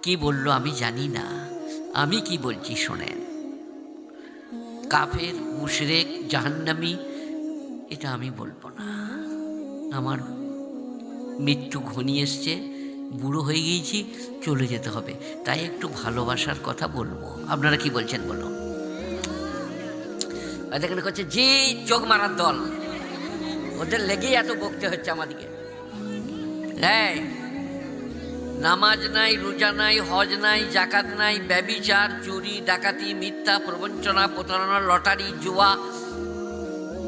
কি বললো আমি জানি না, আমি কি বলছি শোনেন। কাফের, মুশরিক, জাহান্নামী এটা আমি বলবো না। আমার মৃত্যু ঘনিয়ে এসছে, বুড়ো হয়ে গিয়েছি, চলে যেতে হবে, তাই একটু ভালোবাসার কথা বলবো। আপনারা কি বলছেন বলুন? এখানে করছে যে চোখ মারার দল, ওদের লেগেই এত বকতে হচ্ছে আমাদেরকে। হ্যাঁ, নামাজ নাই, রোজা নাই, হজ নাই, জাকাত নাই, ব্যভিচার, চুরি, ডাকাতি, মিথ্যা, প্রবঞ্চনা, প্রতারণা, লটারি, জুয়া,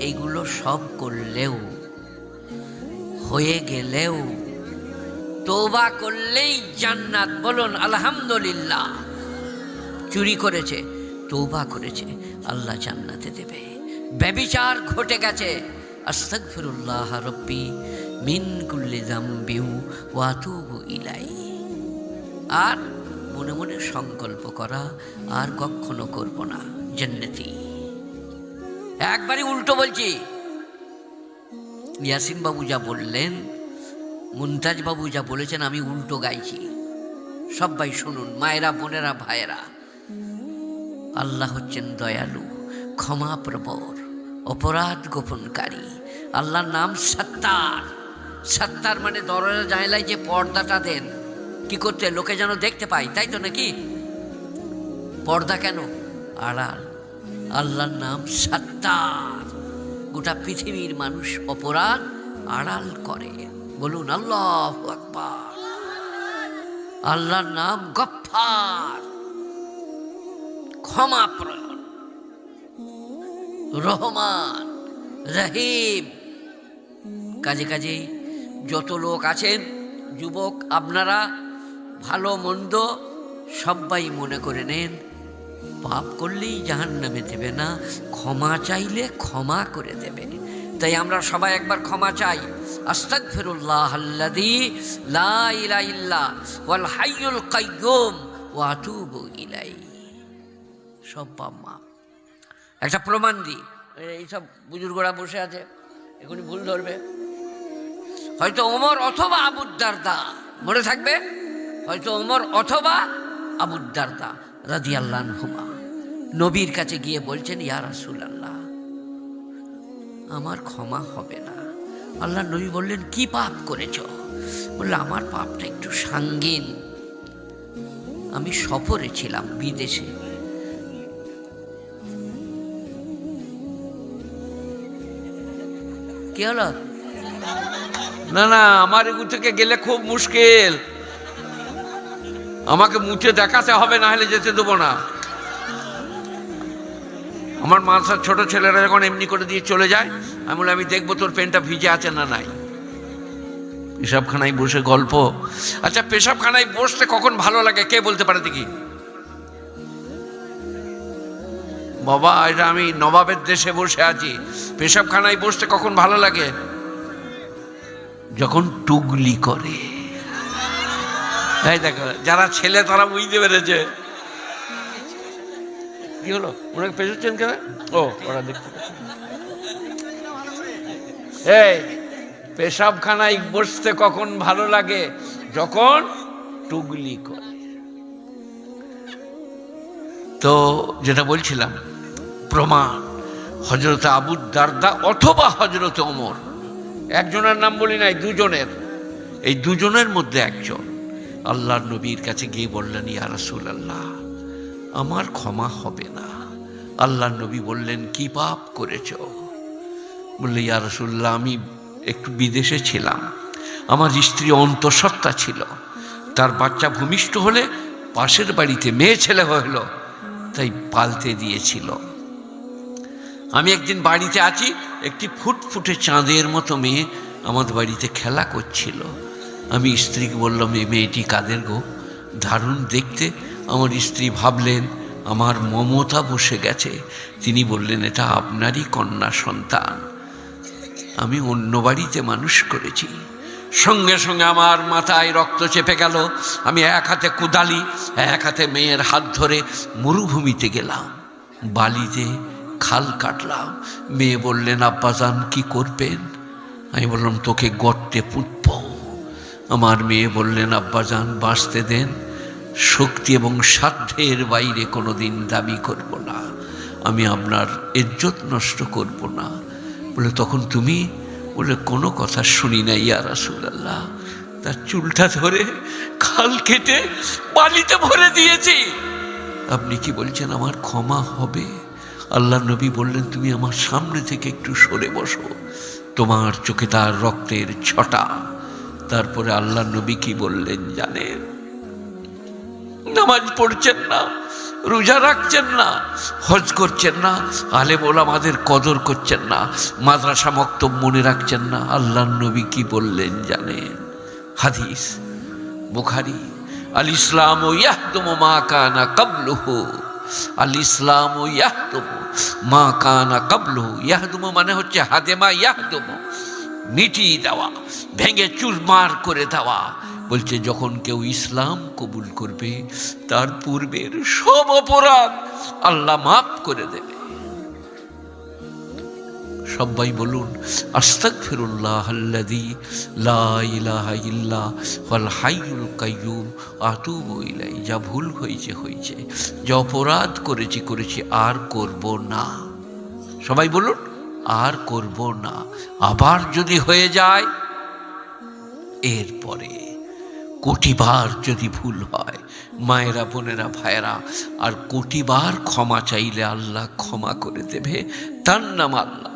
এইগুলো সব করলেও, হয়ে গেলেও, তওবা করলেই জান্নাত। বলুন আলহামদুলিল্লাহ। চুরি করেছে, তওবা করেছে, আল্লাহ জান্নাতে দেবে। ব্যভিচার ঘটে গেছে, আস্তাগফিরুল্লাহ রাব্বি মিন কুল্লি যামবি ওয়া আতুবু ইলাইহি। আর মনে মনে সংকল্প করা, আর কখনো করব না, জান্নাতি। একবারই উল্টো বলছি। ইয়াসিন বাবু যা বললেন, মুনতাজ বাবু যা বলেছেন, আমি উল্টো গাইছি। সবাই শুনুন, মায়েরা, বোনেরা, ভাইয়েরা। আল্লাহ হচ্ছেন দয়ালু, ক্ষমাপ্রবর, অপরাধ গোপনকারী। আল্লাহর নাম সত্তার। সত্তার মানে দরজা জানালায় যে পর্দাটা দেন, কি করতে? লোকে যেন দেখতে পায়, তাই তো নাকি? পর্দা কেন? আড়াল। আল্লাহর নাম সত্তার। গোটা পৃথিবীর মানুষ অপরাধ আড়াল করে। বলুন আল্লাহু আকবার। আল্লাহর নাম গফফার, ক্ষমাপ্রদ, রহমান, রহিম। কাজে কাজেই যত লোক আছেন, যুবক আপনারা, ভালো মন্দ সবাই মনে করে নেন, পাপ করলেই জাহান্নামে দেবে না, ক্ষমা চাইলে ক্ষমা করে দেবে। তাই আমরা সবাই একবার ক্ষমা চাই। আস্তাগফিরুল্লাহাল্লাযী লা ইলাহা ইল্লা ওয়াল হাইয়ুল কাইয়্যুম ওয়া আতুবু ইলাইহি। সব পাপ মাপ। একটা প্রমাণ দিই। এইসব বুজুর্গরা বসে আছে, এখনই ভুল ধরবে। হয়তো ওমর অথবা আবু দারদা, মনে থাকবে, হয়তো ওমর অথবা আবু দারদা রাদিয়াল্লাহু আনহুমা নবীর কাছে গিয়ে বলছেন, ইয়া রাসূলুল্লাহ, আমার ক্ষমা হবে না। আল্লাহ নবী বললেন, কি পাপ করেছ? বলল, আমার পাপটা একটু সাঙ্গীন। আমি সফরে ছিলাম বিদেশে। কি হলো? না না, আমার এগু থেকে গেলে খুব মুশকিল, আমাকে মুছে দেখাতে হবে, না হলে যেতে দেবো না। আমার মাদ্রাসার ছোট ছেলেরা যখন এমনি করে দিয়ে চলে যায়, আমি বলি, আমি দেখবো তোর পেনটা ভিজে আছে না নাই। পেশাবখানায় বসে গল্প। আচ্ছা, পেশাবখানায় বসতে কখন ভালো লাগে কে বলতে পারে দেখি? বাবা, এটা আমি নবাবের দেশে বসে আছি। পেশাবখানায় বসতে কখন ভালো লাগে? যখন টুগলি করে। এই দেখো, যারা ছেলে তারা বুঝতে পেরেছে। কি হলো? ওনাকে পেছাচ্ছেন কেন? ও, ওরা দেখতে পাচ্ছে। এই পেশাবখানায় বসতে কখন ভালো লাগে? যখন টুগলি করে। তো যেটা বলছিলাম, প্রমাণ হযরত আবু দারদা অথবা হযরত ওমর। একজনের নাম বলি নাই, দুজনের। এই দুজনের মধ্যে একজন আল্লাহর নবীর কাছে গিয়ে বললেন, ইয়া রাসূলুল্লাহ, আমার ক্ষমা হবে না। আল্লাহর নবী বললেন, কি পাপ করেছ? বললে, ইয়া রাসূলুল্লাহ, আমি একটু বিদেশে ছিলাম, আমার স্ত্রী অন্তঃসত্ত্বা ছিল, তার বাচ্চা ভূমিষ্ঠ হলে পাশের বাড়িতে মেয়ে ছেলে হইল, তাই পালতে দিয়েছিল। আমি একদিন বাড়িতে আছি, একটি ফুটফুটে চাঁদের মতো মেয়ে আমাদের বাড়িতে খেলা করছিল। আমি স্ত্রীকে বললাম, এই মেয়েটি কাদের গো? দারুণ দেখতে। আমার স্ত্রী ভাবলেন আমার মমতা বসে গেছে। তিনি বললেন, এটা আপনারই কন্যা সন্তান, আমি অন্য বাড়িতে মানুষ করেছি। সঙ্গে সঙ্গে আমার মাথায় রক্ত চেপে গেল। আমি এক হাতে কুদালি, এক হাতে মেয়ের হাত ধরে মরুভূমিতে গেলাম, বালিতে খাল কাটলাম। মেয়ে বললেন, আব্বাজান কি করবেন? আমি বললাম, তোকে গর্তে পুঁতব। আমার মেয়ে বললেন, আব্বাজান বাঁচতে দেন, শক্তি এবং সাধ্যের বাইরে কোনোদিন দাবি করব না, আমি আপনার ইজ্জত নষ্ট করব না। বলে তখন তুমি বলে কোনো কথা শুনি না ইয়া রাসূলুল্লাহ। তার চুলটা ধরে খাল কেটে বালিতে ভরে দিয়েছি। আপনি কি বলছেন আমার ক্ষমা হবে? আল্লাহ নবী বললেন তুমি আমার সামনে থেকে একটু সরে বসো, তোমার চোখে তার রক্তের ছটা। তারপরে আল্লাহ নবী কি বললেন জানেন? নামাজ পড়ছেন না, রোজা রাখছেন না, হজ করছেন না, আলেম ওলামাদের কদর করছেন না, মাদ্রাসা মক্তব মনে রাখছেন না। আল্লাহ নবী কি বললেন জানেন? হাদিস বুখারী, আল ইসলামু ইয়াহদুমু মা কানা ক্বাবলুহু, আল ইসলামু ইয়াহদুমু মা কানা ক্বাবলুহু। ইয়াহদুমু মানে হচ্ছে হাদেমা ইয়াহদুমু, মিটিয়ে দেওয়া, ভেঙে চুরমার করে দেওয়া। বলছে যখন কেউ ইসলাম কবুল করবে তার পূর্বের সব অপরাধ আল্লাহ মাফ করে দেবে। সবাই বলুন আস্তাগফিরুল্লাহ আল্লাযী লা ইলাহা ইল্লা হুয়াল হাইয়ুল কাইয়্যুম আতুবু ইলাইহি। যা ভুল হয়েছে হয়েছে, যা অপরাধ করেছি আর করব না। সবাই বলুন আর করব না। আবার যদি হয়ে যায়, এরপরে কোটিবার যদি ভুল হয়, মায়েরা বোনেরা ভাইয়েরা, আর কোটিবার ক্ষমা চাইলে আল্লাহ ক্ষমা করে দেবে। তার নাম আল্লাহ।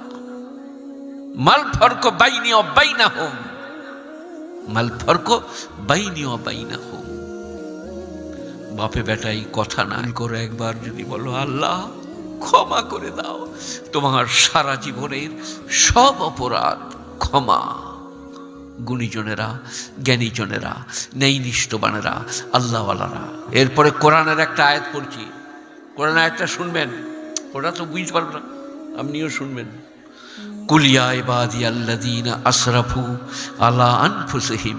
মাল ফরক বাইনি ও বাইনাহুম, মাল ফরক বাইনি ও বাইনাহুম। বাপে বেটাই কথা নাই করে একবার যদি বলো আল্লাহ ক্ষমা করে দাও, তোমার সারা জীবনের সব অপরাধ ক্ষমা। গুণীজনেরা, জ্ঞানীজনেরা, ন্যায়নিষ্ঠবানেরা, আল্লাহওয়ালারা। এরপরে কোরআনের একটা আয়াত পড়ছি, কোরআন আয়াতটা শুনবেন। ওটা তো বুঝতে পারবেন না, আপনিও শুনবেন। কুল ইয়া ইবাদিয়াল্লাযীনা আসরাফু আলা আনফুসিহিম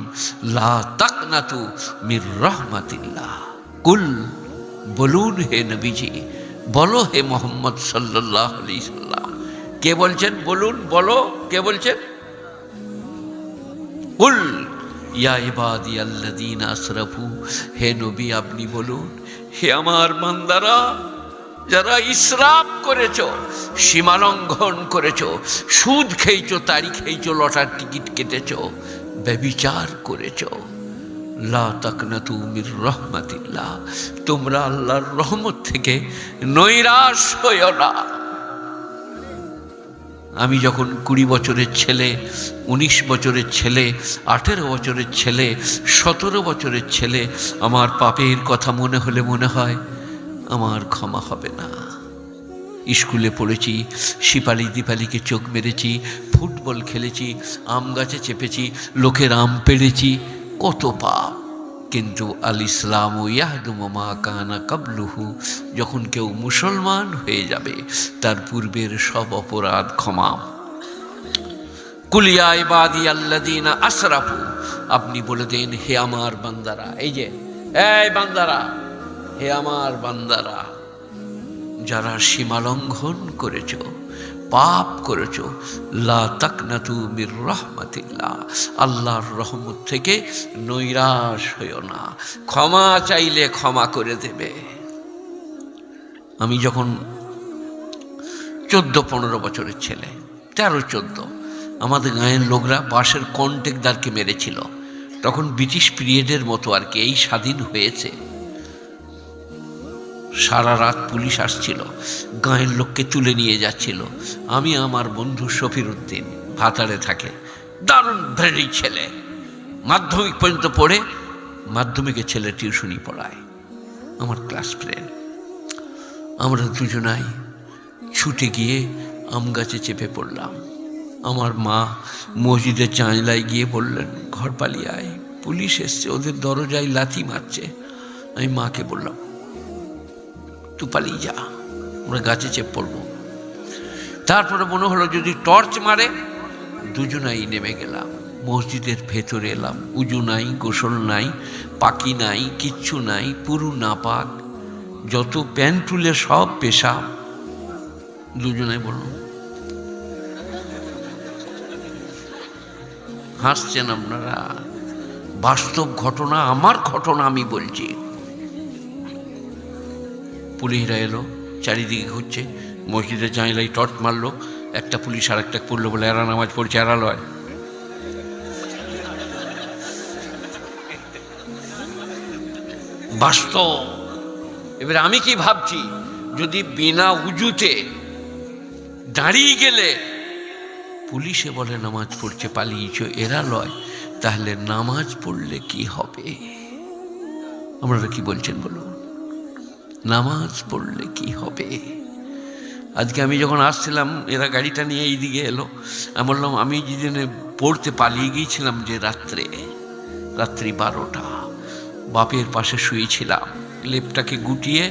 লা তাকনাতু মির রাহমাতিল্লাহ। কুল বলুন হে নবীজি, বলো হে মুহাম্মদ সাল্লাল্লাহু আলাইহি সাল্লাম। কে বলছেন? বলুন, বলো, কে বলছেন? কুল ইয়া ইবাদিয়াল্লাযীনা আসরাফু, হে নবী আপনি বলুন, হে আমার বান্দারা যারা ইসরাফ করেছো, সীমালঙ্ঘন করেছো, সুদ খেয়েছো, তারিখ খেয়েছো, লটার টিকিট কেটেছো, ব্যভিচার করেছো, লা তাকনাতু মির রাহমাতিল্লাহ, তোমরা আল্লাহর রহমত থেকে নৈরাশ হইও না। আমি যখন 20 বছরের ছেলে, 19 বছরের ছেলে, 18 বছরের ছেলে, 17 বছরের ছেলে, আমার পাপের কথা মনে হলে মনে হয় আমার ক্ষমা হবে না। স্কুলে পড়েছি, শিপালি দীপালিকে চোখ মেরেছি, ফুটবল খেলেছি, আম গাছে চেপেছি, লোকের আম পেড়েছি, কত পাপ। কিন্তু আল ইসলামু ইয়াহদুমু মা কানা ক্বাবলুহু, যখন কেউ মুসলমান হয়ে যাবে তার পূর্বের সব অপরাধ ক্ষমা। কুল ইয়া ইবাদিয়াল্লাযীনা আসরাফু, আপনি বলে দেন হে আমার বান্দারা, এই যে এই বান্দারা, হে আমার বান্দারা যারা সীমালঙ্ঘন করেছো, পাপ করেছো, লা তাকনাতু মির রাহমাতিল্লাহ, আল্লাহর রহমত থেকে নৈরাশ হইও না, ক্ষমা চাইলে ক্ষমা করে দেবে। আমি যখন 14-15 বছরের ছেলে, 13-14, আমাদের গাঁয়ের লোকরা বাসের কন্ট্রাক্টরকে মেরেছিল। তখন ব্রিটিশ পিরিয়ডের মতো আর কি, এই স্বাধীন হয়েছে। সারা রাত পুলিশ আসছিল, গাঁয়ের লোককে তুলে নিয়ে যাচ্ছিল। আমি আমার বন্ধু শফির উদ্দিন, ভাতারে থাকে, দারুণ ভ্রেডি ছেলে, মাধ্যমিক পর্যন্ত পড়ে, মাধ্যমিকের ছেলে টিউশনি পড়ায়, আমার ক্লাস ফ্রেন্ড। আমরা দুজনাই ছুটে গিয়ে আম গাছে চেপে পড়লাম। আমার মা মসজিদের জানলায় গিয়ে বললেন ঘর পালিয়ে আয়, পুলিশ এসছে, ওদের দরজায় লাথি মারছে। আমি মাকে বললাম তুই পালিয়ে যা, আমরা গাছে চেপে পড়বো। তারপরে মনে হলো যদি টর্চ মারে, দুজনাই নেমে গেলাম, মসজিদের ভেতরে এলাম। উজু নাই, গোসল নাই, পাকি নাই, কিচ্ছু নাই, পুরু নাপাক, যত প্যান্ট তুলে সব পেশাব। দুজনাই বললাম, হাসছেন আপনারা, বাস্তব ঘটনা, আমার ঘটনা আমি বলছি। পুলিশরা এলো, চারিদিকে ঘুরছে, মসজিদের জানলায় টর্চ মারলো, একটা পুলিশ আর একটা পড়লো, বলে এরা নামাজ পড়ছে, এরা লয়। বাস্তব। এবার আমি কি ভাবছি, যদি বিনা উজুতে দাঁড়িয়ে গেলে পুলিশে বলে নামাজ পড়ছে, পালিয়েছ, এরা লয়, তাহলে নামাজ পড়লে কি হবে? আপনারা কি বলছেন বলুন? নামাজ পড়লে কি হবে? আজকে আমি যখন আসছিলাম, এরা গাড়িটা নিয়ে এইদিকে এলো, আমি বললাম আমি যেদিনে পড়তে পালিয়ে গিয়েছিলাম, যে রাত্রি 12টা, বাপের পাশে শুয়েছিলাম, লেপটাকে গুটিয়ে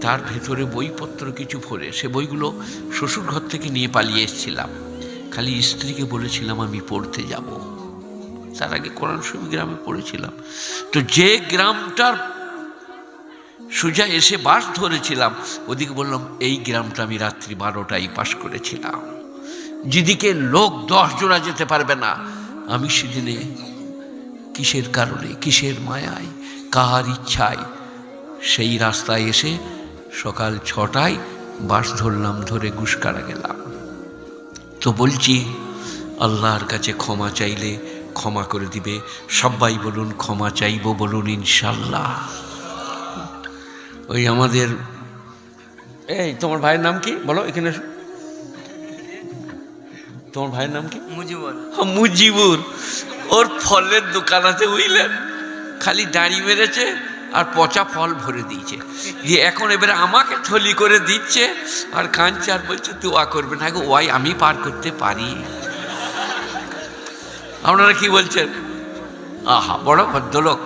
তার ভেতরে বইপত্র কিছু ভরে, সে বইগুলো শ্বশুর ঘর থেকে নিয়ে পালিয়ে এসেছিলাম। খালি স্ত্রীকে বলেছিলাম আমি পড়তে যাব। তার আগে কোরআন শরীফ গ্রামে পড়েছিলাম। তো যে গ্রামটার সোজা এসে বাস ধরেছিলাম, ওদিকে বললাম এই গ্রামটা আমি রাত্রি 12টায় পাশ করেছিলাম, যেদিকে লোক 10 জোড়া যেতে পারবে না। আমি সেদিনে কিসের কারণে, কিসের মায়ায়, কার ইচ্ছায় সেই রাস্তায় এসে সকাল 6টায় বাস ধরলাম, ধরে গুসকারা গেলাম। তো বলছি, আল্লাহর কাছে ক্ষমা চাইলে ক্ষমা করে দিবে। সবাই বলুন ক্ষমা চাইব, বলুন ইনশাল্লাহ। ওই আমাদের, এই তোমার ভাইয়ের নাম কি বলো, এখানে তোমার ভাইয়ের নাম কি? মুজিবুর। ওর ফলের দোকান আছে বুঝলেন, খালি দাঁড়ি মেরেছে আর পচা ফল ভরে দিয়েছে, দিয়ে এখন এবারে আমাকে থলি করে দিচ্ছে আর কাঁদছে আর বলছে দোয়া করবে না গো, ওয়াই আমি পার করতে পারি। আপনারা কি বলছেন? আহা, বড় ভদ্রলোক।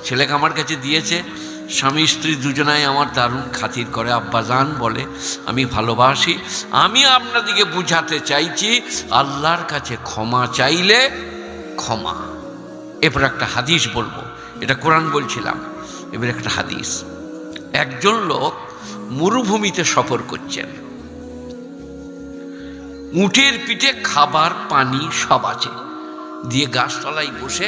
ছেলেকে আমার কাছে দিয়েছে, স্বামী স্ত্রী দুজনাই আমার দারুণ খাতির করে, আব্বাজান বলে, আমি ভালোবাসি। আমি আপনাদিকে বুঝাতে চাইছি, আল্লাহর কাছে ক্ষমা চাইলে ক্ষমা। এরপর একটা হাদিস বলবো, এটা কোরআন বলছিলাম, এবার একটা হাদিস। একজন লোক মরুভূমিতে সফর করছেন, উটের পিঠে খাবার পানি সব আছে, দিয়ে গাছতলায় বসে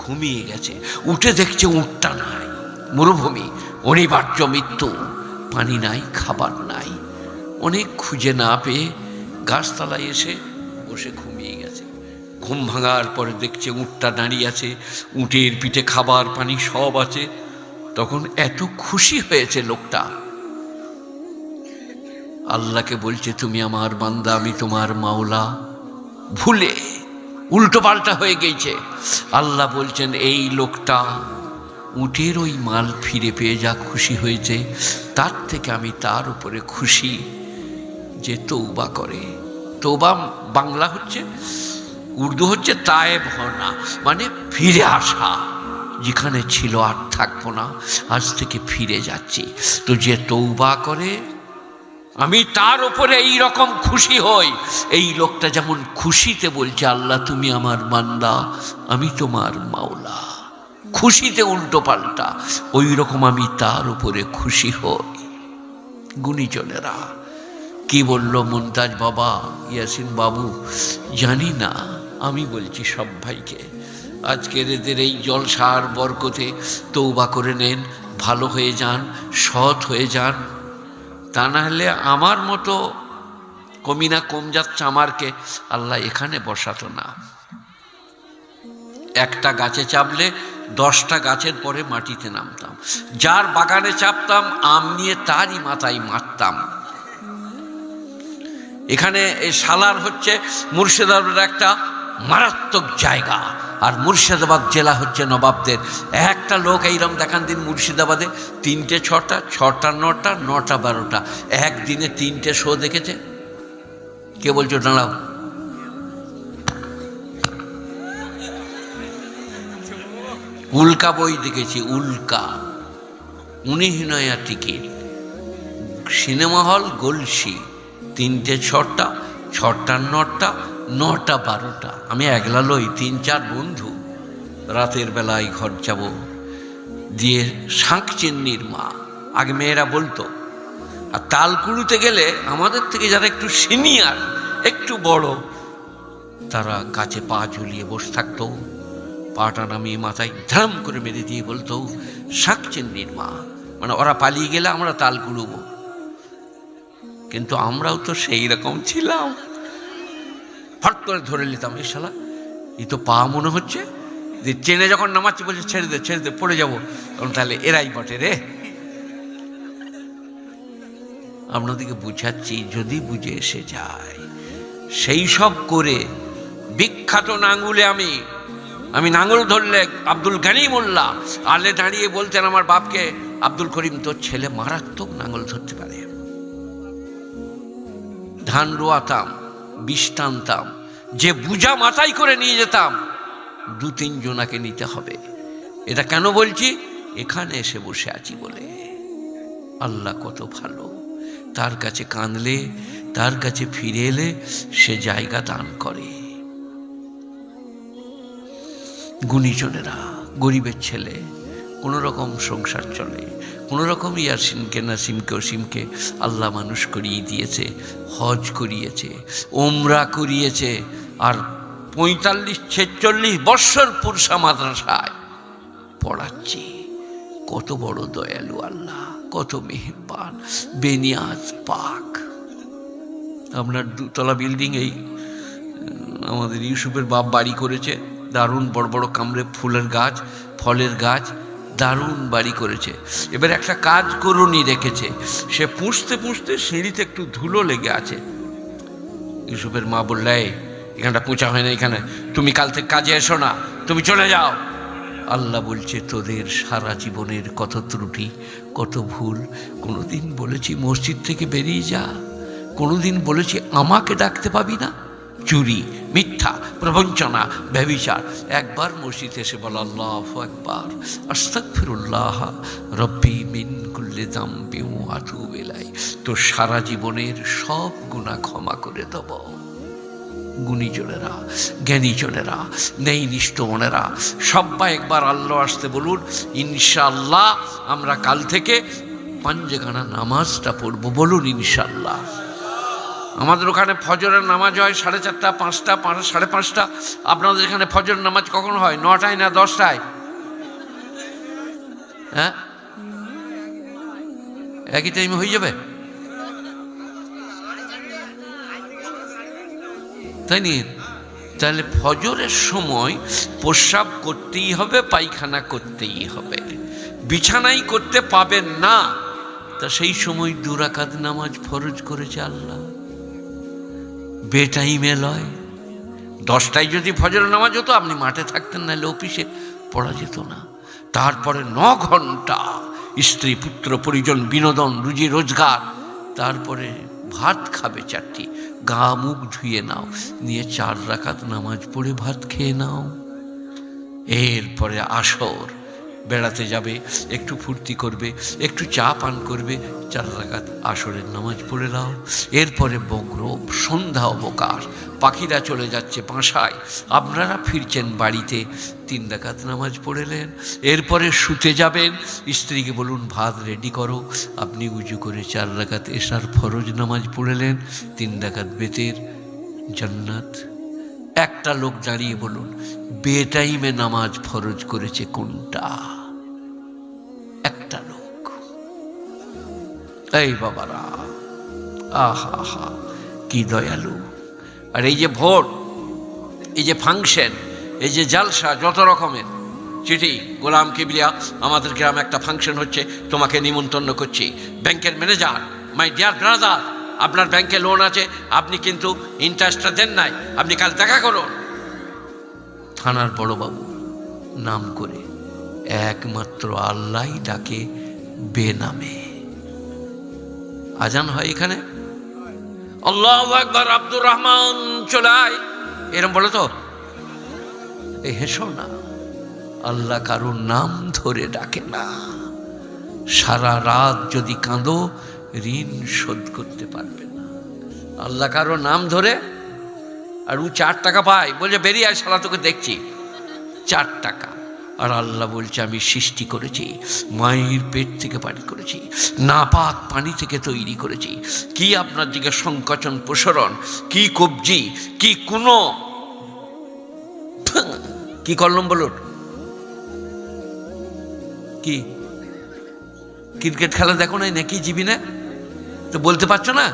ঘুমিয়ে গেছে। উঠে দেখছে উটটা নাই, মরুভূমি, অনিবার্য মৃত্যু, পানি নাই, খাবার নাই। অনেক খুঁজে না পেয়ে গাছতলায় এসে বসে ঘুমিয়ে গেছে। ঘুম ভাঙার পরে দেখছে উটটা দাঁড়িয়ে আছে, উটের পিঠে খাবার পানি সব আছে। তখন এত খুশি হয়েছে লোকটা, আল্লাহকে বলছে তুমি আমার বান্দা, আমি তোমার মাওলা। ভুলে উল্টো পাল্টা হয়ে গেছে। আল্লাহ বলছেন এই লোকটা উটের ওই মাল ফিরে পেয়ে যা খুশি হয়েছে, তার থেকে আমি তার উপরে খুশি যে তৌবা করে। তৌবা বাংলা হচ্ছে, উর্দু হচ্ছে তায়েব হনা, মানে ফিরে আসা। যেখানে ছিল আর থাকবো না, আজ থেকে ফিরে যাচ্ছি। তো যে তৌবা করে আমি তার উপরে এই রকম খুশি হই। এই লোকটা যেমন খুশিতে বলছে আল্লাহ তুমি আমার বান্দা, আমি তোমার মাওলা, খুশিতে উল্টো পাল্টা, ওই রকম আমি তার উপরে খুশি হই। গুণীজনেরা কি বলল মুমতাজ বাবা, ইয়াসিন বাবু জানি না, আমি বলছি সব ভাইকে, আজকের এদের এই জলসার বরকতে তৌবা করে নেন, ভালো হয়ে যান, সৎ হয়ে যান। তা না হলে আমার মতো কমিনা কমজাত চামারকে আল্লাহ এখানে বসাতো না। একটা গাছে চাপলে 10টা গাছের পরে মাটিতে নামতাম। যার বাগানে চাপতাম আম নিয়ে তারই মাথায় মারতাম। এখানে এই সালার হচ্ছে মুর্শিদাবাদের একটা মারাত্মক জায়গা, আর মুর্শিদাবাদ জেলা হচ্ছে নবাবদের। একটা লোক এইরকম দেখান দিন মুর্শিদাবাদে 3টে 6টা, 6টা 9টা, 9টা 12টা, একদিনে 3টে শো দেখেছে? কে বলছো দাঁড়াও? উল্কা বই দেখেছি, উল্কা 19 নয়া টিকিট, সিনেমা হল গলসি, 3টে 6টা, 6টা 9টা, 9টা 12টা। আমি একলা লই, 3-4 বন্ধু রাতের বেলায় ঘর যাব, দিয়ে শাঁখ চিন্নির মা, আগে মেয়েরা বলতো। আর তালকুড়ুতে গেলে আমাদের থেকে যারা একটু সিনিয়র, একটু বড়, তারা গাছে পা ঝুলিয়ে বসে থাকতো, পাটা নামিয়ে মাথায় ধাম করে মেরে দিয়ে বলতো শাঁখ চিন্নির মা। মানে ওরা পালিয়ে গেলে আমরা তাল কুড়ব। কিন্তু আমরাও তো সেই রকম ছিলাম, ফট করে ধরে নিতাম, এই শালা এই তো পা মনে হচ্ছে, যে ট্রেনে যখন নামাচ্ছি বলছে ছেড়ে দে পড়ে যাবো, তখন তাহলে এরাই বটে রে। আপনাদেরকে বুঝাচ্ছি, যদি বুঝে এসে যায়। সেই সব করে বিখ্যাত নাঙ্গুলে আমি নাঙ্গল ধরলে আব্দুল গানি মোল্লা আলে দাঁড়িয়ে বলতেন আমার বাপকে, আব্দুল করিম তোর ছেলে মারাত্মক নাঙ্গল ধরতে পারে। ধান রোয়াতাম, বিষ টানতাম, যে বুঝা মাথায় করে নিয়ে যেতাম, 2-3 জনাকে নিতে হবে। এটা কেন বলছি? এখানে এসে বসে আছি বলে। আল্লাহ কত ভালো, তার কাছে কাঁদলে, তার কাছে ফিরে এলে সে জায়গা দান করে। গুণীজনেরা, গরিবের ছেলে, কোনো রকম সংসার চলে, কোনো রকম ইয়াসিনকে নাসিমকে অসীমকে আল্লাহ মানুষ করিয়ে দিয়েছে, হজ করিয়েছে, ওমরা করিয়েছে, আর 45-46 বৎসর পুরসা মাদ্রাসায় পড়াচ্ছি। কত বড় দয়ালু আল্লাহ, কত মেহেরবান, বেনিয়াজ পাক। আপনার 2 তলা বিল্ডিং এই আমাদের ইউসুফের বাপ বাড়ি করেছে, দারুণ বড় বড় কামড়ে ফুলের গাছ, ফলের গাছ, দারুণ বাড়ি করেছে। এবার একটা কাজ করুনি রেখেছে, সে পুষতে পুষতে সিঁড়িতে একটু ধুলো লেগে আছে। ইউসুফের মা বললে, এখানটা পুঁছা হয় না, এখানে তুমি কাল থেকে কাজে এসো না, তুমি চলে যাও। আল্লাহ বলছে, তোদের সারা জীবনের কত ত্রুটি, কত ভুল। কোনোদিন বলেছি মসজিদ থেকে বেরিয়ে যা? কোনোদিন বলেছি আমাকে ডাকতে পাবি না? চুরি, মিথ্যা, প্রবঞ্চনা, ব্যভিচার। একবার মসজিদে এসে বল আল্লাহু আকবার, আস্তাগফিরুল্লাহ রব্বি মিন কুল্লি যামবি ওয়া আতুবু ইলাইহি, তো সারা জীবনের সব গুনাহ ক্ষমা করে দেব। গুণীজনেরা, জ্ঞানীজনেরা, নেই নিষ্ঠ মনেরা, সবাই একবার আল্লাহ আসতে বলুন। ইনশাআল্লাহ আমরা কাল থেকে 5 জাগানা নামাজটা পড়বো, বলুন ইনশাআল্লাহ। আমাদের ওখানে ফজরের নামাজ হয় 4:30, 5টা, 5:30। আপনাদের এখানে ফজরের নামাজ কখন হয়? 9টায় না 10টায়? হ্যাঁ, একই টাইমে হয়ে যাবে, তাই নি? তাহলে ফজরের সময় প্রস্রাব করতেই হবে, পায়খানা করতেই হবে, বিছানাই করতে পাবেন না। তা সেই সময় 2 রাকাত নামাজ ফরজ করেছে আল্লাহ, বেটাইমে লয়। 10টায় যদি ফজরের নামাজ হতো আপনি মাঠে থাকতেন, নাহলে অফিসে পড়া যেত না। তারপরে 9 ঘন্টা স্ত্রী, পুত্র, পরিজন, বিনোদন, রুজি রোজগার, তারপরে ভাত খাবে 4টি, গা মুখ ধুয়ে নাও, নিয়ে 4 রাকাত নামাজ পড়ে ভাত খেয়ে নাও। এরপরে আসর, বেড়াতে যাবে, একটু ফুর্তি করবে, একটু চা পান করবে, 4 রাকাত আসরের নামাজ পড়ে নাও। এরপরে বগরব, সন্ধ্যা অবকাশ, পাখিরা চলে যাচ্ছে বাসায়, আপনারা ফিরছেন বাড়িতে, 3 রাকাত নামাজ পড়েলেন। এরপরে শুতে যাবেন, স্ত্রীকে বলুন ভাত রেডি করো, আপনি উজু করে 4 রাকাত এশার ফরজ নামাজ পড়েলেন, 3 রাকাত বেতের, জান্নাত। একটা লোক দাঁড়িয়ে বলুন বেটাইমে নামাজ ফরজ করেছে কোনটা? একটা লোক। এই বাবারা, আহা হা, কি দয়ালু। আর এই যে ভোট, এই যে ফাংশন, এই যে জালসা, যত রকমের চিঠি, গোলাম কিবরিয়া আমাদের গ্রামে একটা ফাংশন হচ্ছে, তোমাকে নিমন্ত্রণ করছি। ব্যাংকের ম্যানেজার, মাই ডিয়ার ব্রাদার, আপনার ব্যাংকে লোন আছে, আপনি কিন্তু ইন্টারেস্টটা দেন নাই, আপনি কাল দেখা করুন। থানার বড়বাবু নাম করে, একমাত্র আল্লাহ ডাকে বেনামে। আজান হয় এখানে, আল্লাহু আকবার, আব্দুর রহমান চলে আয়, এরম বলে তো? এই হেসো না, আল্লাহ কারোর নাম ধরে ডাকে না। সারা রাত যদি কাঁদো ঋণ শোধ করতে পারবে না। আল্লাহ কারো নাম ধরে, আর ও 4 টাকা পায়, বলছে বেরিয়ে আয় শালা, তোকে দেখছি। 4 টাকা। আর আল্লাহ বলছে আমি সৃষ্টি করেছি, মায়ের পেট থেকে পানি করেছি, নাপাক পানি থেকে তৈরি করেছি। কি আপনার দিকে সংকোচন প্রসারণ, কি কবজি, কি কোনো কি করলাম বলুন? কি ক্রিকেট খেলা দেখো নাই নাকি জিবি না, তো বলতে পারছো না?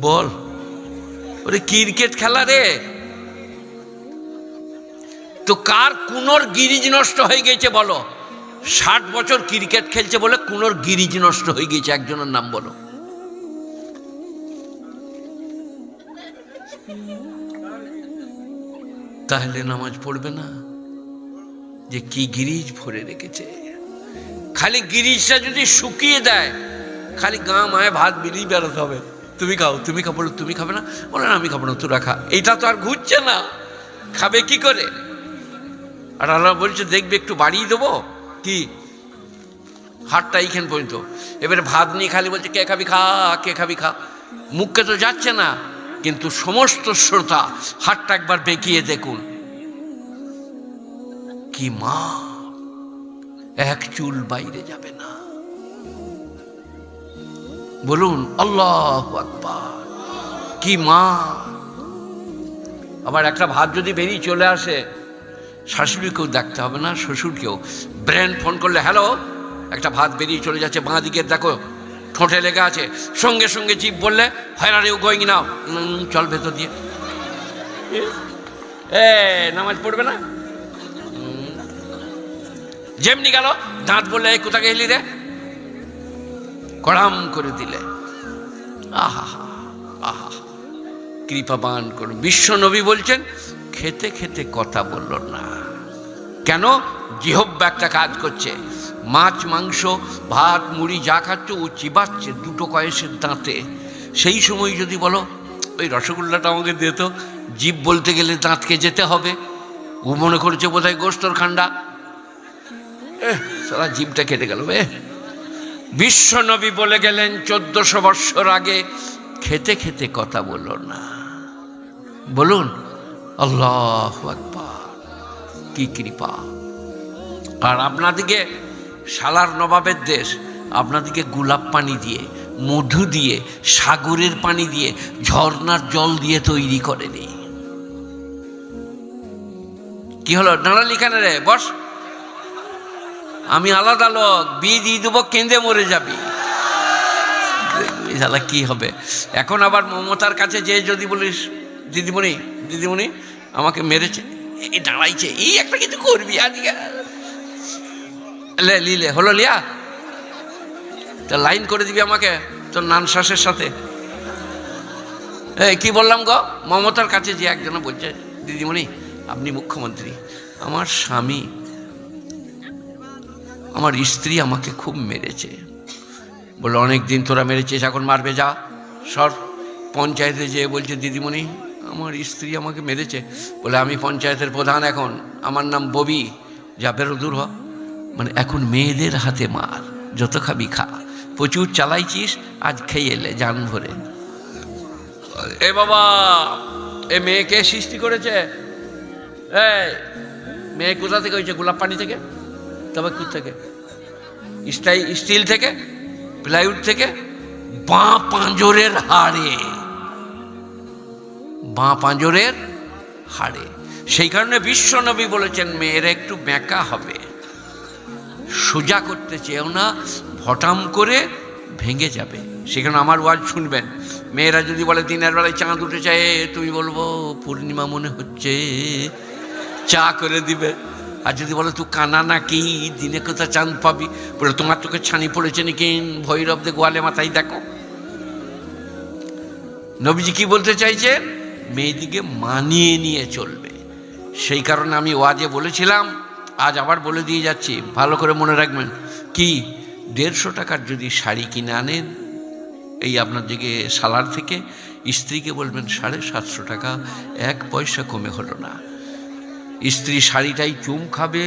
বল, ওরে ক্রিকেট খেলা রে। তো কার কুনোর গিরিজ নষ্ট হয়ে গেছে বলো? 60 বছর ক্রিকেট খেলছে বলে কুনোর গিরিজ নষ্ট হয়ে গেছে, একজনের নাম বলো। তাহলে নামাজ পড়বে না? যে কি গিরিজ ভরে রেখেছে। খালি গিরিজটা যদি শুকিয়ে দেয়, খালি গা মায়ে ভাত বেরিয়ে বেরোতে হবে, তুমি খাও তুমি খাবো, তুমি খাবে না, বলে না আমি খাবো না, তোরা খা। এইটা তো আর ঘুরছে না, খাবে কি করে? আর আল্লাহ বলছে দেখবে একটু বাড়িয়ে দেবো, কি হাতটা এইখান পর্যন্ত, এবারে ভাত নিয়ে খালি বলছে কে খাবি খা, কে খাবি খা। মুখকে তো যাচ্ছে না, কিন্তু সমস্ত শ্রোতা হাতটা একবার বেঁকিয়ে দেখুন, কি মা, এক চুল বাইরে যাবে না। বলুন আল্লাহু আকবার, কি মা। আবার একটা ভাত যদি বেরিয়ে চলে আসে, শাশুড়িকেও দেখতে হবে না, শ্বশুরকেও। ব্রেন ফোন করলে হ্যালো, একটা ভাত বেরিয়ে চলে যাচ্ছে, বাঁ দিকের দেখো ঠোঁটে লেগে আছে, সঙ্গে সঙ্গে জিভ বললে হয় না রে গোয়িং নাও, চল ভেতর দিয়ে। নামাজ পড়বে না? যেমনি গেল দাঁত বললে কোথা গেলি রে, কড়াম করে দিলে। আহা আহা, কৃপাবান করুন। বিশ্ব নবী বলছেন খেতে খেতে কথা বলল না। কেন? জিহ্বা একটা কাজ করছে, মাছ মাংস ভাত মুড়ি যা খাচ্ছ ও চিবাচ্ছে দুটো কয়েসের দাঁতে। সেই সময় যদি বলো ওই রসগোল্লাটা আমাকে দে তো, জিভ বলতে গেলে দাঁতকে যেতে হবে। ও মনে করেছে বোধহয় গোস্তর খান্ডা, সারা জিভটা কেটে গেল। বিশ্ব নবী বলে গেলেন 1400 বৎসর আগে, খেতে খেতে কথা বলল না। বলুন আল্লাহু আকবার, কি কৃপা। আর আপনাদিকে শালার নবাবের দেশ, আপনাদিকে গোলাপ পানি দিয়ে, মধু দিয়ে, সাগরের পানি দিয়ে, ঝর্ণার জল দিয়ে তৈরি করেনি। কি হলো দাঁড়ালি কেন রে, বস, আমি আলাদা লোক, বিয়ে দিয়ে দেবো, কেঁদে মরে যাবি। শালা কি হবে এখন? আবার মমতার কাছে যে যদি বলিস দিদিমণি দিদিমণি আমাকে মেরেছে, এই দাঁড়াইছে, এই একটা কিছু করবি আজকে, লিলে হলো লিয়া, তা লাইন করে দিবি আমাকে তোর নান শ্বাসের সাথে। কি বললাম গো? মমতার কাছে যে একজন বলছে দিদিমণি আপনি মুখ্যমন্ত্রী, আমার স্বামী আমার স্ত্রী আমাকে খুব মেরেছে। বলে অনেক দিন তোরা মেরেছিস, এখন মারবে, যা সর। পঞ্চায়েতে যেয়ে বলছে দিদিমণি আমার স্ত্রী আমাকে মেরেছে। বলে আমি পঞ্চায়েতের প্রধান, এখন আমার নাম ববি, যা বেরো দূর হ। মানে এখন মেয়েদের হাতে মার, যত খাবি খা, প্রচুর চালাইছিস, আজ খেয়ে এলে জান ভরে। এ বাবা, এ মেয়েকে সৃষ্টি করেছে, মেয়ে কোথা থেকে হয়েছে? গোলাপ পানি থেকে, তবে কোথা থেকে? স্টিল থেকে, প্লাইউড থেকে, বাঁ পাঁজরের হাড়ে, বাঁ পাঁজরের হাড়ে। সেই কারণে বিশ্ব নবী বলেছেন মেয়েরা একটু বেঁকা হবে, সোজা করতে চেয়েও না, ভটাম করে ভেঙে যাবে। সেখানে আমার ওয়াজ শুনবেন, মেয়েরা যদি বলে দিনের বেলায় চাঁদ উঠে যায়, তুমি বলবো পূর্ণিমা মনে হচ্ছে, চা করে দিবে। আর যদি বলো তুই কানা নাকি, দিনে কোথা চাঁদ পাবি, বলে তোমার তোকে ছানি পড়েছে নাকি, ভৈরব দে গোয়ালে মাথায় দেখো। নবীজি কি বলতে চাইছে? মেয়েদিকে মানিয়ে নিয়ে চলবে। সেই কারণে আমি ওয়াজে বলেছিলাম, আজ আবার বলে দিয়ে যাচ্ছি, ভালো করে মনে রাখবেন। কি 150 টাকার যদি শাড়ি কিনে আনেন এই আপনার দিকে সালার থেকে, স্ত্রীকে বলবেন 750 টাকা, 1 পয়সা কমে হলো না। স্ত্রী শাড়িটাই চুম খাবে,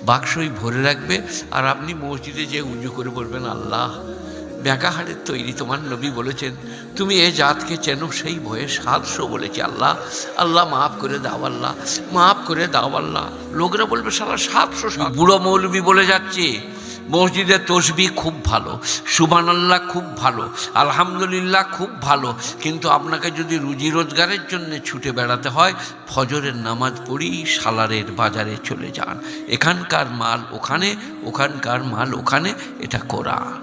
বাক্সই ভরে রাখবে, আর আপনি মসজিদে যে উজু করে বলবেন আল্লাহ বেঁকা হাড়ের তৈরি, তোমার নবী বলেছেন তুমি এ জাতকে চেনো, সেই ভয়ে 700 বলেছি, আল্লাহ আল্লাহ মাফ করে দাও, আল্লাহ মাফ করে দাও আল্লাহ। লোকরা বলবে সালা 700। বুড়ো মৌলবি বলে যাচ্ছে মসজিদে তসবিহ খুব ভালো, সুবহানাল্লাহ খুব ভালো, আলহামদুলিল্লাহ খুব ভালো, কিন্তু আপনাকে যদি রুজি রোজগারের জন্য ছুটে বেড়াতে হয়, ফজরের নামাজ পড়ি সালারের বাজারে চলে যান। এখানকার মাল ওখানে, ওখানকার মাল ওখানে, এটা কোরআন।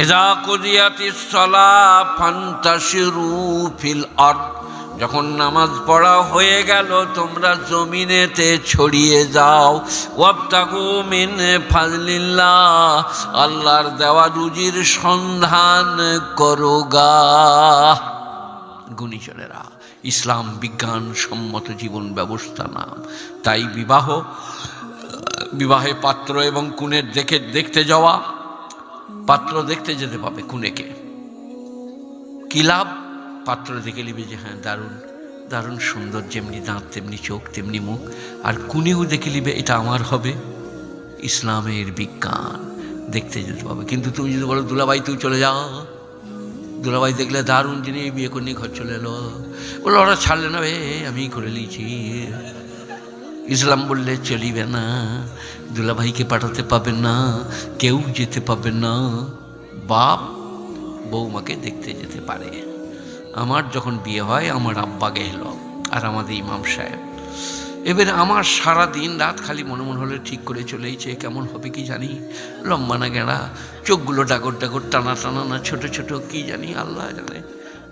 ইযা কুদিয়াতিস সালাহ ফান্তাশিরু ফিল আরদ, যখন নামাজ পড়া হয়ে গেল তোমরা জমিনেতে ছড়িয়ে যাও। ওয়াবতাগু মিন ফাজলিল্লাহ, আল্লাহর দেওয়া রুজির সন্ধান করো গা। গুণীজনেরা, ইসলাম বিজ্ঞান সম্মত জীবন ব্যবস্থা নাম। তাই বিবাহে পাত্র এবং কনের দেখতে যাওয়া, পাত্র দেখতে যেতে পাবে কনেকে, কি লাভ? পাত্র দেখে নিবে যে হ্যাঁ দারুণ দারুণ সুন্দর, যেমনি দাঁত তেমনি চোখ তেমনি মুখ, আর কুনিও দেখে নিবে এটা আমার হবে। ইসলামের বিজ্ঞান, দেখতে যেতে পাবে। কিন্তু তুমি যদি বলো দুলাভাই তুই চলে যাও, দুলাভাই দেখলে দারুণ যিনি বিয়ে করে নিয়ে ঘর চলে এলো, বললো ওরা ছাড়লে না, বে আমি করে নিয়েছি। ইসলাম বললে চলিবে না, দুলাভাইকে পাঠাতে পাবে না, কেউ যেতে পাবে না, বাপ বৌমাকে দেখতে যেতে পারে। আমার যখন বিয়ে হয় আমার আব্বা গেল আর আমাদের ইমাম সাহেব, এবারে আমার সারা দিন রাত খালি মনে মনে হলে ঠিক করে চলেইছে, কেমন হবে কি জানি, লম্বা না গেঁড়া, চোখগুলো ডাগর ডাগর, টানা টানা না ছোট ছোট, কি জানি আল্লাহ জানে।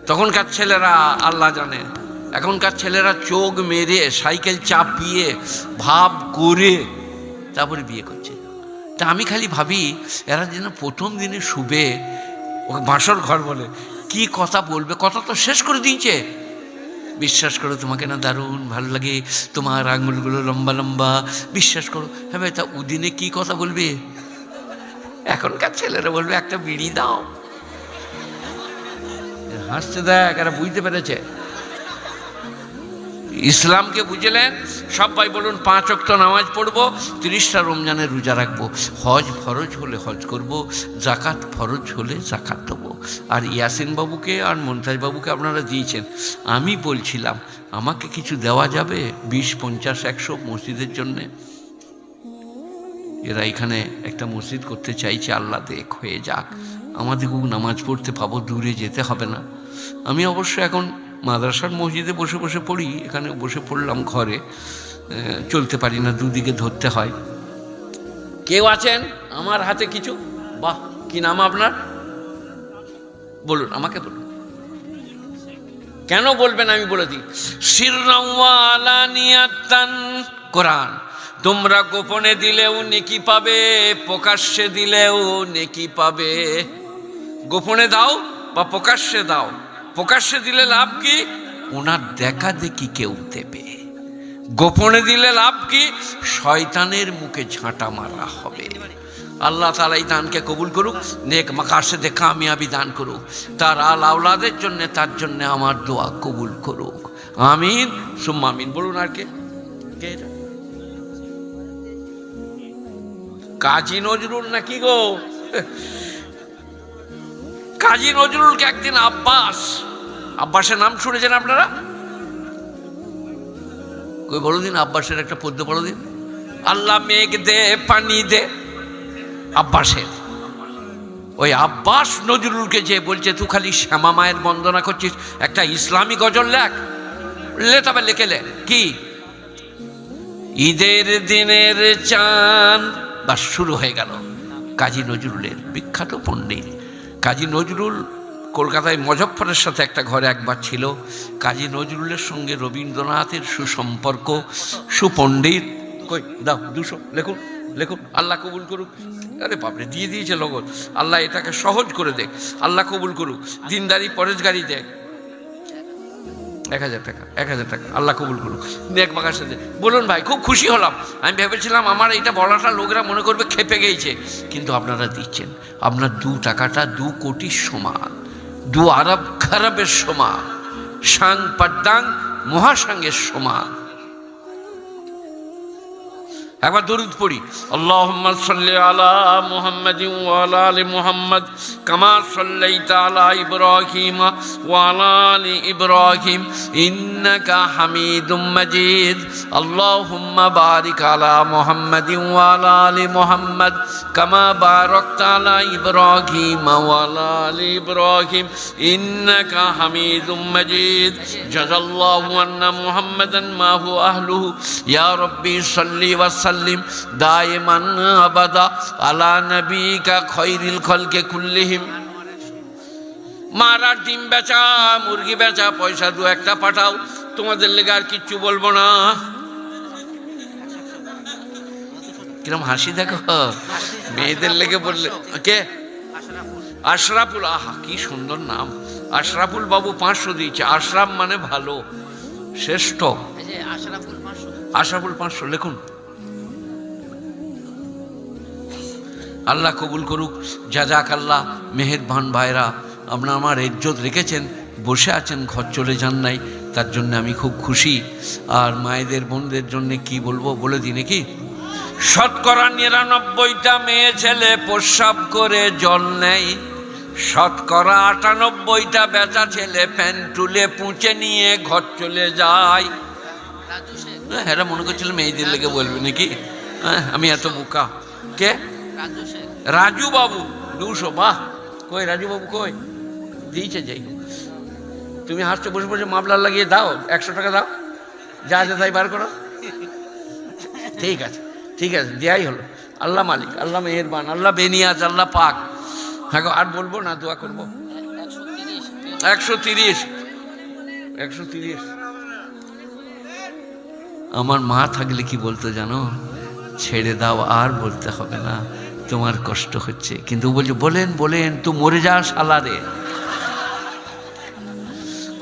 তখনকার ছেলেরা আল্লাহ জানে, এখনকার ছেলেরা চোখ মেরে সাইকেল চাপিয়ে ভাব করে তারপরে বিয়ে করছে। তা আমি খালি ভাবি এরা যেন প্রথম দিনে শুবে, ওকে বাসর ঘর বলে, কি কথা বলবে, কথা তো শেষ করে দিয়েছে। বিশ্বাস করো তোমাকে না দারুণ ভালো লাগে, তোমার আঙুলগুলো লম্বা লম্বা, বিশ্বাস করো। হ্যাঁ ভাই, তা উদিনে কি কথা বলবে? এখনকার ছেলেরা বলবে একটা বিড়ি দাও। হাসতে দেখ, এরা বুঝতে পেরেছে ইসলামকে, বুঝলেন? সবাই বলুন 5 ওয়াক্ত নামাজ পড়বো, 30টা রমজানের রোজা রাখবো, হজ ফরজ হলে হজ করব, জাকাত ফরজ হলে জাকাত দেবো। আর ইয়াসিন বাবুকে আর মন্তাজ বাবুকে আপনারা দিয়েছেন, আমি বলছিলাম আমাকে কিছু দেওয়া যাবে 20, 50, 100 মসজিদের জন্যে? এরা এখানে একটা মসজিদ করতে চাইছে, আল্লাহ দেখ হয়ে যাক, আমাদেরকেও নামাজ পড়তে পাবো, দূরে যেতে হবে না। আমি অবশ্য এখন মাদ্রাসার মসজিদে বসে বসে পড়ি, এখানে বসে পড়লাম ঘরে, চলতে পারি না, দুদিকে ধরতে হয়। কেউ আছেন আমার হাতে কিছু? বাহ, কি নাম আপনার? বলুন, আমাকে বলুন। কেন বলবেন আমি বলে দিই। সিররাম ওয়া আলানিয়াতান, কোরআন। তোমরা গোপনে দিলেও নেকি পাবে, প্রকাশ্যে দিলেও নেকি পাবে। গোপনে দাও বা প্রকাশ্যে দাও, প্রকাশ্যে দিলে লাভ কি? ওনার দেখা দেখি কেউ দেবে। গোপনে দিলে লাভ কি? শয়তানের মুখে ঝাঁটা মারা হবে। আল্লাহ তাআলা এই দানকে কবুল করুক, নেক মাকাসেদে কামিয়াবি দান করুক, তার আল আওলাদের জন্য, তার জন্য আমার দোয়া কবুল করুক, আমিন সুম্মা আমিন। বলুন আর কে? কাজী নজরুল নাকি গো? কাজী নজরুলকে একদিন আব্বাসের নাম শুনেছেন আপনারা? কই বলো দিন, আব্বাসের একটা পদ্য বলো দিন। আল্লাহ মেঘ দে পানি দে, আব্বাসের। ওই আব্বাস নজরুলকে যে বলছে তুই খালি শ্যামা মায়ের বন্দনা করছিস, একটা ইসলামী গজল লেখ, তবে লিখে লে কি? ঈদের দিনের চাঁদ, বাস শুরু হয়ে গেল। কাজী নজরুলের বিখ্যাত পণ্ডিত কাজী নজরুল কলকাতায় মজফফরের সাথে একটা ঘরে একবার ছিল। কাজী নজরুলের সঙ্গে রবীন্দ্রনাথের সুসম্পর্ক, সুপণ্ডিত। কই দাও 200 লেখুন, লেখুন, আল্লাহ কবুল করুক। আরে বাপরে, দিয়ে দিয়েছে লগন। আল্লাহ এটাকে সহজ করে দেখ, আল্লাহ কবুল করুক। দিনদারি পরেশগারি দেখ, 1000 টাকা, 1000 টাকা, আল্লাহ কবুল করুক। নেক বাগার সাথে বলুন ভাই, খুব খুশি হলাম। আমি ভেবেছিলাম আমার এইটা বলাটা লোকরা মনে করবে খেপে গেছে, কিন্তু আপনারা দিচ্ছেন। আপনার 2 টাকাটা 2 কোটির সমান, 2 আরব খারাপের সমান, সাং পাড্ডাং মহাসাঙ্গের সমান। একবার দরুদ পড়ি, আল্লাহুম্মা সাল্লি আলা মুহাম্মাদিন ওয়া আলা আলি মুহাম্মাদ কামা সাল্লাইতা আলা ইব্রাহিম ওয়া আলা আলি ইব্রাহিম ইন্নাকা হামিদুম মাজিদ। আল্লাহুম্মা বারিক আলা মুহাম্মাদিন ওয়া আলা আলি মুহাম্মাদ কামা বারাকতা আলা ইব্রাহিম ওয়া আলা আলি ইব্রাহিম ইন্নাকা হামিদুম মাজিদ। জাযাল্লাহু আন্না মুহাম্মাদান মা হুয়া আহলুহু ইয়া রাব্বি সাল্লি ওয়া সাল্লিম দাইমান আবাদা আলা নবিকা খায়রিল খালকি কুল্লিহিম। মারার ডিম বেচা, মুরগি বেচা, পয়সা দু একটা পাঠাও, তোমাদের লেগে আর কিচ্ছু বলবো না। কিরম হাসি দেখো, মেয়েদের লেগে বললে। কে? আশরাফুল। আহা কি সুন্দর নাম, আশরাফুল বাবু 500 দিয়েছে। আশরাফ মানে ভালো, শ্রেষ্ঠ। আশরাফুল 500 লিখুন। আল্লাহ কবুল করুক। জাযাকাল্লাহ। মেহেরবান ভাইরা, আপনারা আমার ইজ্জত রেখেছেন, বসে আছেন, ঘর চলে যান নাই, তার জন্য আমি খুব খুশি। আর মায়েদের বোনদের জন্য কি বলবো বলে দিই নাকি? শতকরা 99টা মেয়ে ছেলে প্রস্রাব করে জল নেয়, শতকরা 98টা বেচা ছেলে প্যান্ট তুলে পুঁচে নিয়ে ঘর চলে যায়। এরা মনে করছিল মেয়েদের লেগে বলবে নাকি? আমি এত বোকা। কে? রাজু বাবু 200। বাহ, কই রাজু বাবু কই? দিয়েছে। যাই হোক, তুমি হাসতে বসে বসে মাফলার লাগিয়ে দাও, 100 টাকা দাও, যা আছে তাই বার করো। ঠিক আছে, ঠিক আছে, দেয়াই হলো। আল্লাহ মালিক, আল্লাহ মেহেরবান, আল্লাহ বেনিয়াজ, আল্লাহ পাক। হ্যাঁ আর বলবো না, দোয়া করবো। 130। আমার মা থাকলে কি বলতো জানো? ছেড়ে দাও, আর বলতে হবে না, তোমার কষ্ট হচ্ছে। কিন্তু বলছে বলেন বলেন, তো মরে যা শালারে।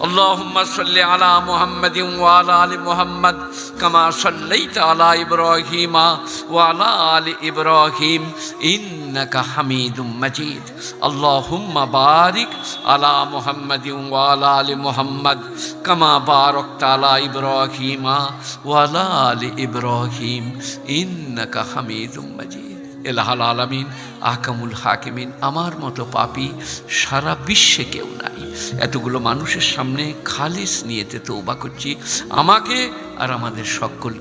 আল্লাহুম্মা সাল্লি আলা মুহাম্মাদিন ওয়া আলা আলি মুহাম্মাদ কামা সাল্লাইতা আলা ইব্রাহিম ওয়া আলা আলি ইব্রাহিম ইন্নাকা হামিদুম মাজিদ। আল্লাহুম্মা বারিক আলা মুহাম্মাদিন ওয়া আলা আলি মুহাম্মাদ কামা বারাকতা আলা ইব্রাহিম ওয়া আলা আলি ইব্রাহিম ইন্নাকা হামিদুম মাজিদ। ইলাহুল আলামিন, আহকামুল হাকিমিন, আমার মতো পাপী সারা বিশ্বে কেউ নাই। এতগুলো মানুষের সামনে খালিস নিয়েতে তওবা করছি, আমাকে আর আমাদের সকল